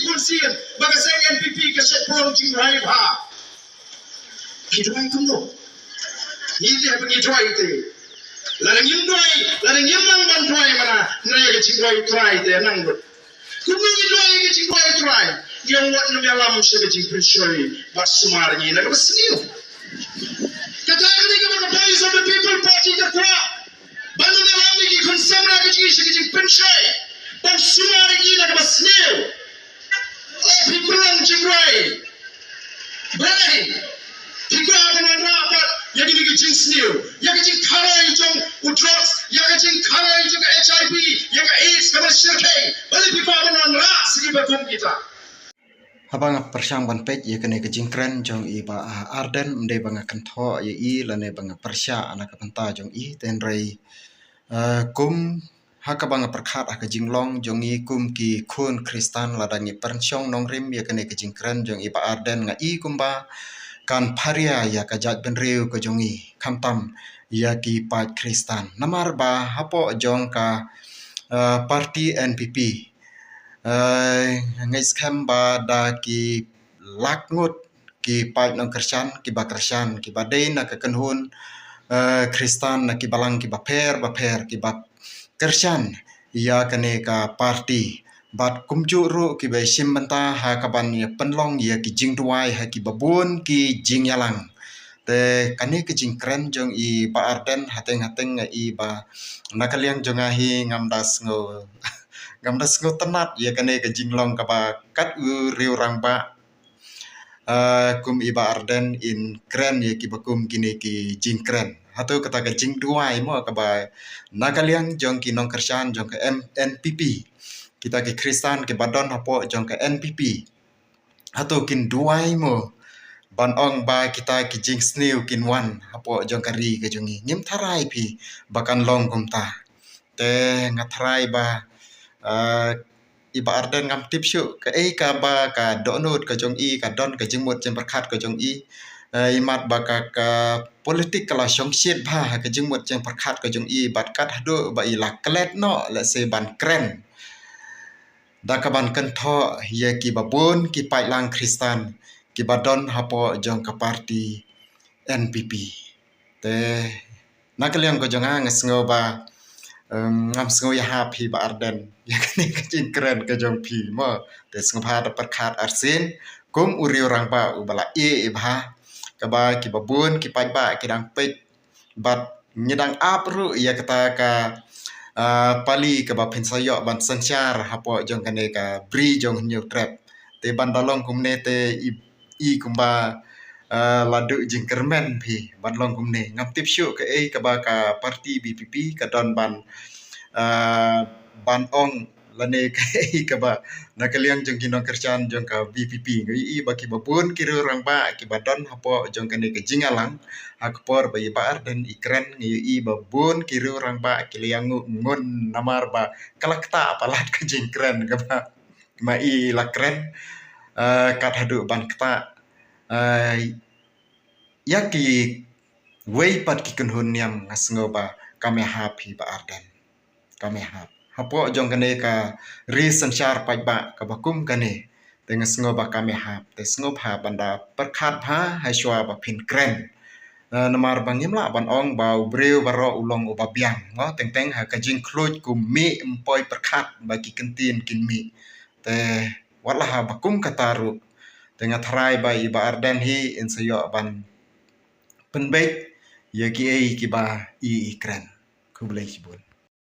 Kulsir, Bagasay NPP Kaset Pong Jing Rai Ba. Kitway kuno. Hindi apa kitway ite. Larang yung doy, larang yung mang bantuay mana, naya ke chingway try te nang do. Kumi doy ke chingway try. Yang wat na alam sa ke ching prinsyoy, bas sumar ni na kabasniyo. Katakan ni mga boys of the people party ka kwa. Banu na lang ni konsumra ke ching prinsyoy. Bas sumar ni na kabasniyo. Oh, people ang chingway. Bahay. People ang rapat. Yang ini kecing senior, yang kecing karai jong drugs, yang kecing karai jong HIV, yang AIDS kabar syirkai, balik pipa benar rak segi bakum kita. Habang persang ban pej ya kene kecing keren jong iba Arden mende banga kentho ya I lane banga persya anak penta jong I tenrai kum haka banga perkhat aka jinglong jong I kum ki kun Kristan ladangi persyong nongrim ya kene kecing keren jong iba Arden nga I kumba kan paria ya kajat benriu ko jongi kamtam ya ki pat Kristan namar ba hapo jong ka parti NPP ngais ba da ki lakngut ki pat nong Kristan ki badai na ka kenhun Kristan na ki balang ki baper ki bap Kristan ya kane ka parti bat kumju ru ki bai sim banta ha kaban ya penlong ya ki jing duai ha ki babun ki jing yalang te kani ki jing kren jong I ba Arden hateng I ba nakaliang jong ahi ngamdas ngo tenat ya kani ki jing long ka ba kat u riu rang ba kum I ba Arden in kren ya ki bakum kini ki jing kren hatu kata ka jing duai mo ka ba nakaliang jong ki nong Kristan jong ka NPP kita ke Kristan ke badon hapo jong ke NPP atau kin duai mo ban ong ba kita ki jing snew kin wan hapo jong kari ke jongi nyim tharai pi bakan long kumta te ngatharai ba iba Arden ngam tipsyu ke ka ba ka donut ke jong I ka don ke jingmut jem perkhat ke jong I imat ba ka politik kala songsit ba ke jingmut jem perkhat ke jong I bat kat hadu ba I laklet no la se ban kren dakaban kentho ya ki babun ki pailang Kristan ki badon hapo jong ka parti NPP te nakaliang ko jonga ngesngo ba ngam sngo ya happy ba Arden ya kini kecing keren ke jong pi mo te sngo da perkhat arsin kum uri orang ba ubala ba ka ba ki babun ki pai ba ki dang pek bat nyedang apru ya kata ka pali ke ba pensayo ban sanchar hapo jong kane ka bri jong new trap te bandalong kumne te I kumba ladu jingkermen phi bandalong kumne ngam tipsyu ke ka ba ka parti BPP ka don ban ong lane ke ka ba nakaliang jong kinong Kristan jong ka BPP ngi I ba ki babun ki rang ba ki badon hapo jong kane ke jingalang akpor ba ba Arden ikren ngi I babun ki rang ba ki liang ngun namar ba kalakta palat ke jingkren ka ba ma I lakren kat hadu ban kta ya ki wei pat ki kunhun yam ngasngo ba kame happy ba Arden kame hapo jong kane ka ri sanchar pai ba ka bakum kane te ngasngo ba kame te sngo ba banda perkhat ba haiswa ba phin kren namar bangim la ban ong ba breu baro ulong ubabiang ngo teng ha ka jing khluj ku mi empoi perkhat ba ki kentin kin mi te wala ha bakum kataru tengah tharai ba iba Arden hi insayo ban penbek ya ki ba I kren ku boleh sebut